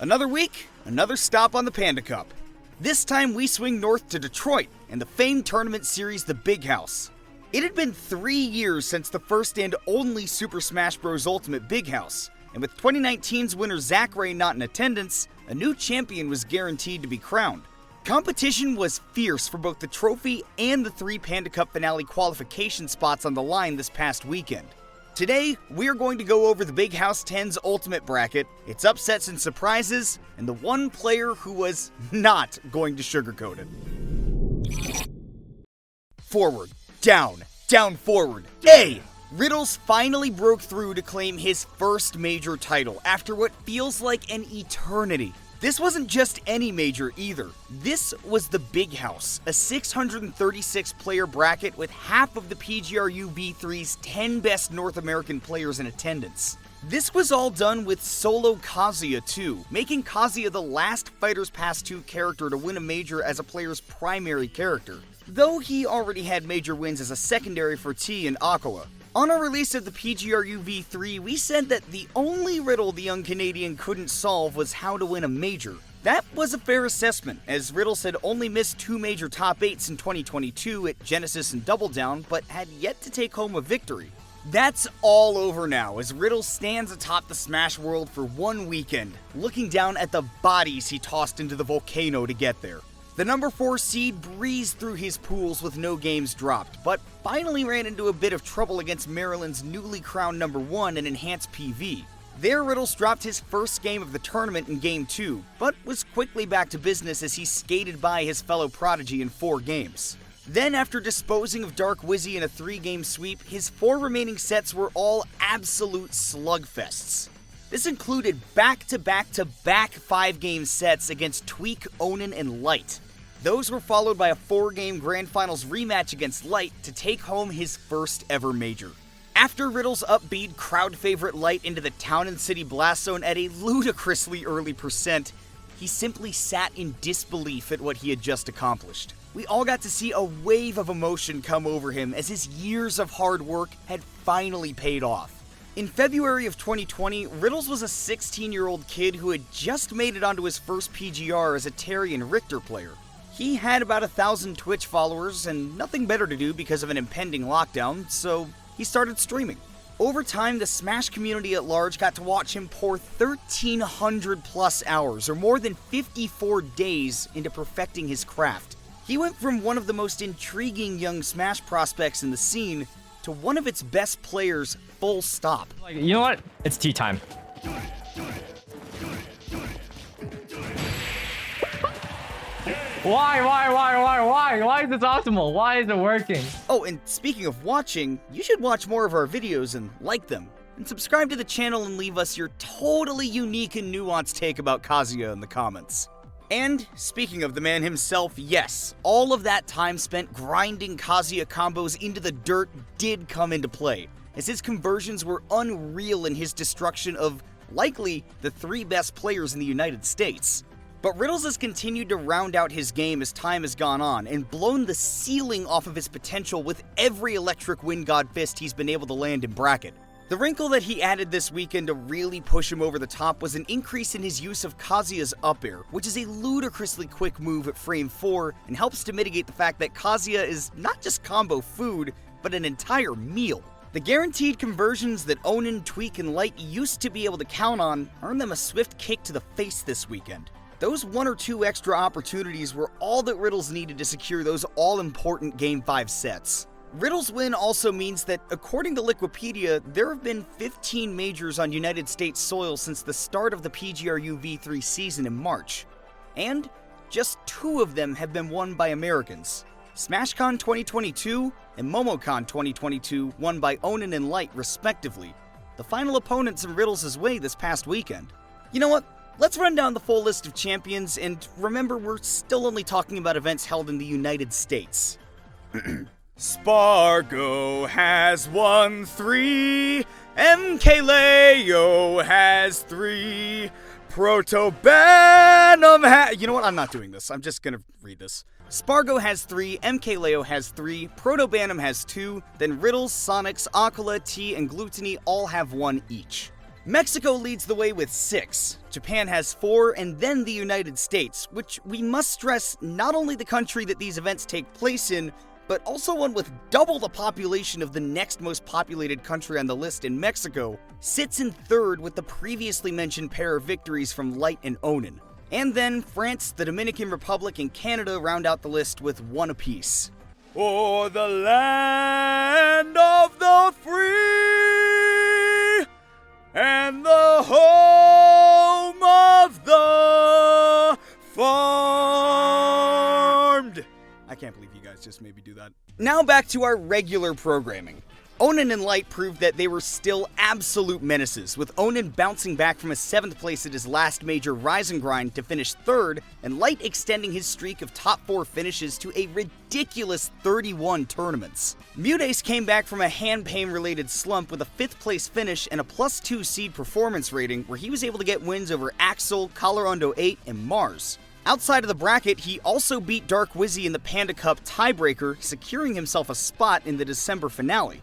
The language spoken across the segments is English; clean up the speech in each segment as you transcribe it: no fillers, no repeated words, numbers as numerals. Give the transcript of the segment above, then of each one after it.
Another week, another stop on the Panda Cup. This time we swing north to Detroit and the famed tournament series The Big House. It had been 3 years since the first and only Super Smash Bros. Ultimate Big House, and with 2019's winner Zach Ray not in attendance, a new champion was guaranteed to be crowned. Competition was fierce for both the trophy and the 3 Panda Cup finale qualification spots on the line this past weekend. Today, we're going to go over the Big House 10's Ultimate Bracket, its upsets and surprises, and the one player who was not going to sugarcoat it. Forward, down, down forward, A! Riddles finally broke through to claim his first major title after what feels like an eternity. This wasn't just any major either. This was the Big House, a 636 player bracket with half of the PGRUv3's 10 best North American players in attendance. This was all done with solo-Kazuya too, making Kazuya the last Fighters Pass 2 character to win a major as a player's primary character, though he already had major wins as a secondary for T and Aqua. On our release of the PGRUv3, we said that the only riddle the young Canadian couldn't solve was how to win a major. That was a fair assessment, as Riddles had only missed 2 major top 8s in 2022 at Genesis and Double Down, but had yet to take home a victory. That's all over now, as Riddles stands atop the Smash world for one weekend, looking down at the bodies he tossed into the volcano to get there. The number 4 seed breezed through his pools with no games dropped, but finally ran into a bit of trouble against Maryland's newly crowned number 1 in Enhanced PV. There, Riddles dropped his first game of the tournament in Game 2, but was quickly back to business as he skated by his fellow prodigy in 4 games. Then, after disposing of Dark Wizzy in a 3-game sweep, his 4 remaining sets were all absolute slugfests. This included back-to-back-to-back 5-game sets against Tweek, Onin, and Light. Those were followed by a 4-game Grand Finals rematch against Light to take home his first ever major. After Riddles upbeat crowd favorite Light into the Town and City Blast Zone at a ludicrously early percent, he simply sat in disbelief at what he had just accomplished. We all got to see a wave of emotion come over him as his years of hard work had finally paid off. In February of 2020, Riddles was a 16-year-old kid who had just made it onto his first PGR as a Terry and Richter player. He had about 1,000 Twitch followers and nothing better to do because of an impending lockdown, so he started streaming. Over time, the Smash community at large got to watch him pour 1,300 plus hours, or more than 54 days, into perfecting his craft. He went from one of the most intriguing young Smash prospects in the scene to one of its best players, full stop. You know what? It's tea time. Why is this optimal? Why is it working? Oh, and speaking of watching, you should watch more of our videos and like them. And subscribe to the channel and leave us your totally unique and nuanced take about Kazuya in the comments. And, speaking of the man himself, yes, all of that time spent grinding Kazuya combos into the dirt did come into play, as his conversions were unreal in his destruction of, likely, the 3 best players in the United States. But Riddles has continued to round out his game as time has gone on, and blown the ceiling off of his potential with every electric Wind God fist he's been able to land in bracket. The wrinkle that he added this weekend to really push him over the top was an increase in his use of Kazuya's up air, which is a ludicrously quick move at frame 4 and helps to mitigate the fact that Kazuya is not just combo food, but an entire meal. The guaranteed conversions that Onin, Tweek, and Light used to be able to count on earned them a swift kick to the face this weekend. Those 1 or 2 extra opportunities were all that Riddles needed to secure those all-important Game 5 sets. Riddles' win also means that, according to Liquipedia, there have been 15 majors on United States soil since the start of the PGRUv3 season in March. And just 2 of them have been won by Americans. SmashCon 2022 and MomoCon 2022 won by Onin and Light respectively, the final opponents in Riddles' way this past weekend. You know what? Let's run down the full list of champions, and remember, we're still only talking about events held in the United States. Spargo has won 3, MK Leo has 3, Proto Venom you know what, I'm not doing this, I'm just gonna read this. Spargo has 3, MK Leo has 3, Proto Venom has 2, then Riddles, Sonics, Aquila, T, and Gluttony all have 1 each. Mexico leads the way with 6. Japan has 4, and then the United States, which we must stress not only the country that these events take place in, but also one with double the population of the next most populated country on the list in Mexico, sits in 3rd with the previously mentioned pair of victories from Light and Onin. And then France, the Dominican Republic, and Canada round out the list with 1 apiece. For the land of the free and the home of the farmed. I can't believe you guys just made me do that. Now back to our regular programming. Onin and Light proved that they were still absolute menaces, with Onin bouncing back from a 7th place at his last major Rise and Grind to finish 3rd, and Light extending his streak of top 4 finishes to a ridiculous 31 tournaments. Mudace came back from a hand pain related slump with a 5th place finish and a +2 seed performance rating, where he was able to get wins over Axel, Colorando 8, and Mars. Outside of the bracket, he also beat Dark Wizzy in the Panda Cup tiebreaker, securing himself a spot in the December finale.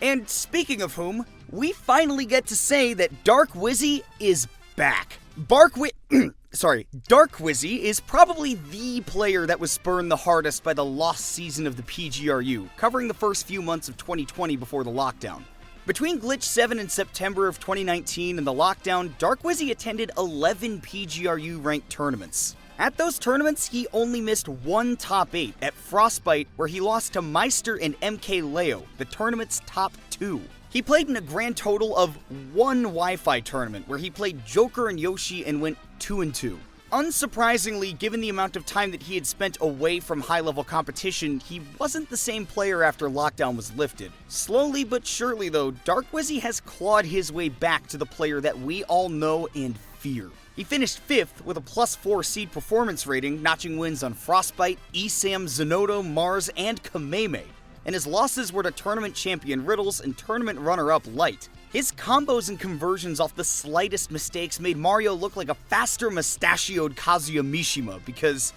And speaking of whom, we finally get to say that Dark Wizzy is back. Dark Wizzy is probably the player that was spurned the hardest by the lost season of the PGRU, covering the first few months of 2020 before the lockdown. Between Glitch 7 in September of 2019 and the lockdown, Dark Wizzy attended 11 PGRU ranked tournaments. At those tournaments, he only missed 1 top 8 at Frostbite, where he lost to Meister and MK Leo, the tournament's top 2. He played in a grand total of 1 Wi-Fi tournament, where he played Joker and Yoshi and went 2-2. Unsurprisingly, given the amount of time that he had spent away from high-level competition, he wasn't the same player after lockdown was lifted. Slowly but surely though, Dark Wizzy has clawed his way back to the player that we all know and fear. He finished 5th with a +4 seed performance rating, notching wins on Frostbite, ESAM, Zenodo, Mars, and Kameme. And his losses were to tournament champion Riddles and tournament runner-up Light. His combos and conversions off the slightest mistakes made Mario look like a faster mustachioed Kazuya Mishima, because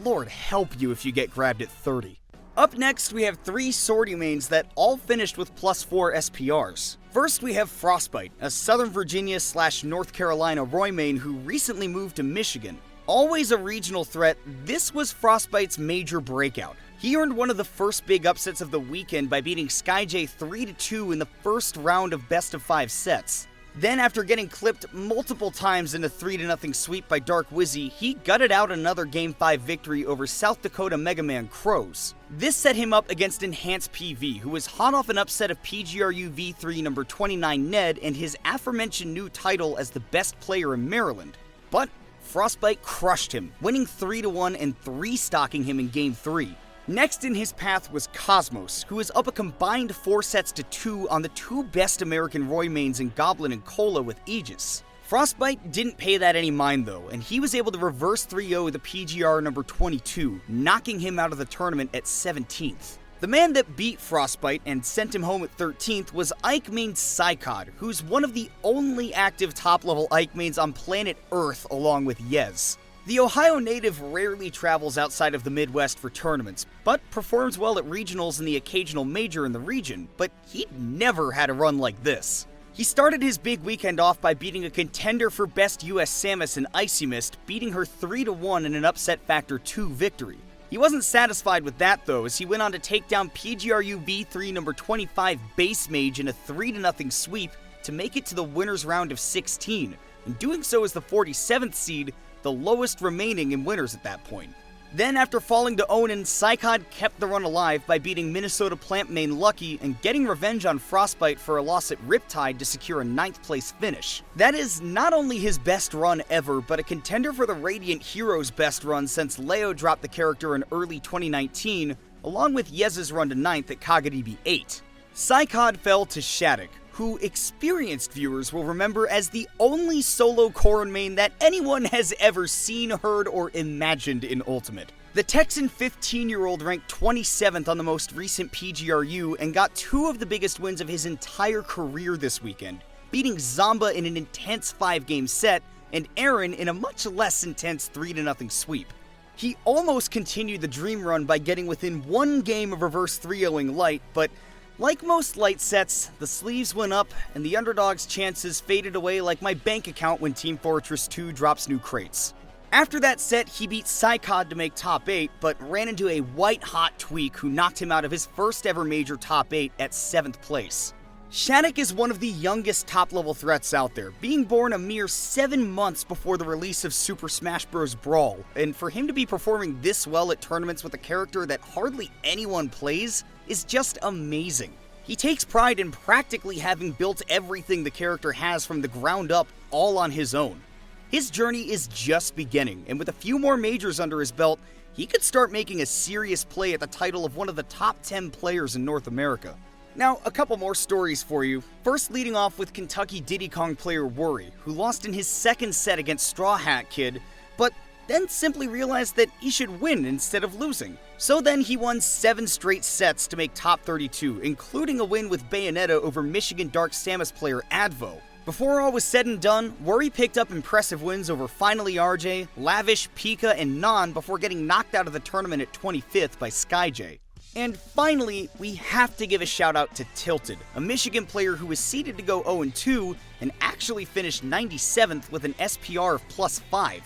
Lord help you if you get grabbed at 30. Up next, we have 3 Swordy mains that all finished with +4 SPRs. First, we have Frostbite, a Southern Virginia / North Carolina Roy main who recently moved to Michigan. Always a regional threat, this was Frostbite's major breakout. He earned one of the first big upsets of the weekend by beating SkyJ 3-2 in the first round of best-of-5 sets. Then, after getting clipped multiple times in a 3-0 sweep by Dark Wizzy, he gutted out another Game 5 victory over South Dakota Mega Man Crows. This set him up against Enhanced PV, who was hot off an upset of PGRUv3 number 29 Ned and his aforementioned new title as the best player in Maryland. But Frostbite crushed him, winning 3-1 and 3-stocking him in Game 3. Next in his path was Cosmos, who was up a combined 4-2 on the 2 best American Roy mains in Goblin and Cola with Aegis. Frostbite didn't pay that any mind though, and he was able to reverse 3-0 the PGR number 22, knocking him out of the tournament at 17th. The man that beat Frostbite and sent him home at 13th was Ike main Psychod, who's one of the only active top-level Ike mains on planet Earth along with Yez. The Ohio native rarely travels outside of the Midwest for tournaments, but performs well at regionals and the occasional major in the region, but he'd never had a run like this. He started his big weekend off by beating a contender for Best US Samus in Icy Mist, beating her 3-1 in an upset factor 2 victory. He wasn't satisfied with that though, as he went on to take down PGRUv3 number 25 Base Mage in a 3-0 sweep to make it to the winners round of 16, and doing so as the 47th seed, the lowest remaining in winners at that point. Then, after falling to Onin, Psychod kept the run alive by beating Minnesota plant main Lucky and getting revenge on Frostbite for a loss at Riptide to secure a 9th place finish. That is not only his best run ever, but a contender for the Radiant Heroes' best run since Leo dropped the character in early 2019, along with Yez's run to 9th at Kagadibi 8. Psychod fell to Shattuck, who experienced viewers will remember as the only solo Corrin main that anyone has ever seen, heard, or imagined in Ultimate. The Texan 15-year-old ranked 27th on the most recent PGRU and got 2 of the biggest wins of his entire career this weekend, beating Zomba in an intense 5-game set and Aaron in a much less intense 3-0 sweep. He almost continued the dream run by getting within 1 game of reverse 3-0ing Light, but Like most light sets, the sleeves went up and the underdog's chances faded away like my bank account when Team Fortress 2 drops new crates. After that set, he beat Psychod to make top 8, but ran into a white-hot Tweek who knocked him out of his first ever major top 8 at 7th place. Shattuck is one of the youngest top-level threats out there, being born a mere 7 months before the release of Super Smash Bros. Brawl, and for him to be performing this well at tournaments with a character that hardly anyone plays is just amazing. He takes pride in practically having built everything the character has from the ground up all on his own. His journey is just beginning, and with a few more majors under his belt, he could start making a serious play at the title of one of the top 10 players in North America. Now, a couple more stories for you. First, leading off with Kentucky Diddy Kong player Worry, who lost in his second set against Straw Hat Kid, but then simply realized that he should win instead of losing. So then he won 7 straight sets to make top 32, including a win with Bayonetta over Michigan Dark Samus player Advo. Before all was said and done, Worry picked up impressive wins over Finally RJ, Lavish, Pika, and Non before getting knocked out of the tournament at 25th by SkyJ. And finally, we have to give a shout out to Tilted, a Michigan player who was seeded to go 0-2 and actually finished 97th with an SPR of +5.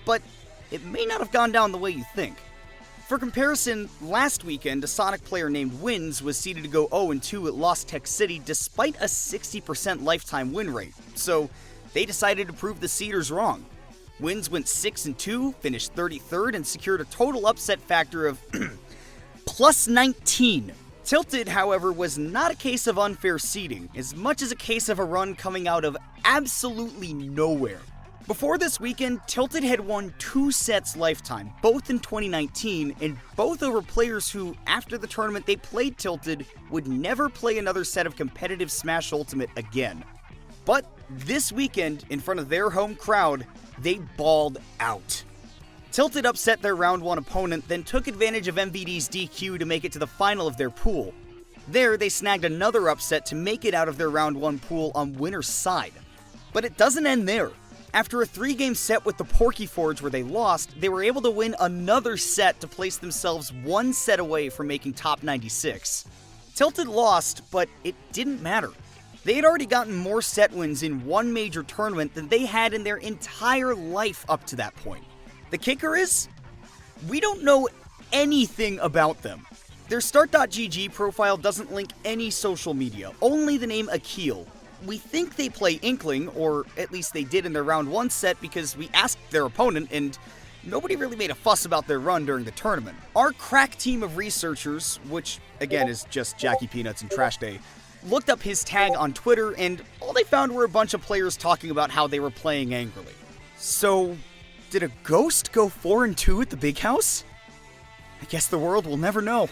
But it may not have gone down the way you think. For comparison, last weekend, a Sonic player named Wins was seeded to go 0-2 at Lost Tech City despite a 60% lifetime win rate, so they decided to prove the seeders wrong. Wins went 6-2, finished 33rd, and secured a total upset factor of +19. Tilted, however, was not a case of unfair seeding, as much as a case of a run coming out of absolutely nowhere. Before this weekend, Tilted had won 2 sets lifetime, both in 2019, and both over players who, after the tournament they played Tilted, would never play another set of competitive Smash Ultimate again. But this weekend, in front of their home crowd, they balled out. Tilted upset their round 1 opponent, then took advantage of MVD's DQ to make it to the final of their pool. There, they snagged another upset to make it out of their round 1 pool on winner's side. But it doesn't end there. After a 3-game set with the Porky Forge where they lost, they were able to win another set to place themselves 1 set away from making top 96. Tilted lost, but it didn't matter. They had already gotten more set wins in one major tournament than they had in their entire life up to that point. The kicker is, we don't know anything about them. Their Start.gg profile doesn't link any social media, only the name Akil. We think they play Inkling, or at least they did in their round 1 set because we asked their opponent and nobody really made a fuss about their run during the tournament. Our crack team of researchers, which again is just Jackie Peanuts and Trash Day, looked up his tag on Twitter and all they found were a bunch of players talking about how they were playing angrily. So, did a ghost go 4-2 at the big house? I guess the world will never know.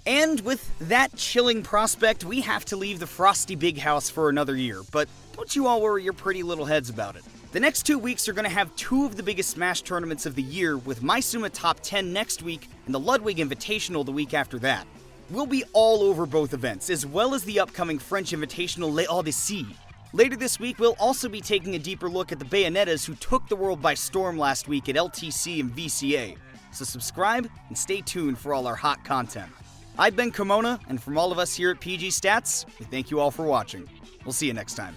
And with that chilling prospect, we have to leave the frosty big house for another year, but don't you all worry your pretty little heads about it. The next 2 weeks are going to have 2 of the biggest Smash tournaments of the year, with Maisuma Top 10 next week and the Ludwig Invitational the week after that. We'll be all over both events, as well as the upcoming French Invitational Les Odyssey. Later this week, we'll also be taking a deeper look at the Bayonettas who took the world by storm last week at LTC and VCA. So subscribe and stay tuned for all our hot content. I've been Kimona, and from all of us here at PGstats, we thank you all for watching. We'll see you next time.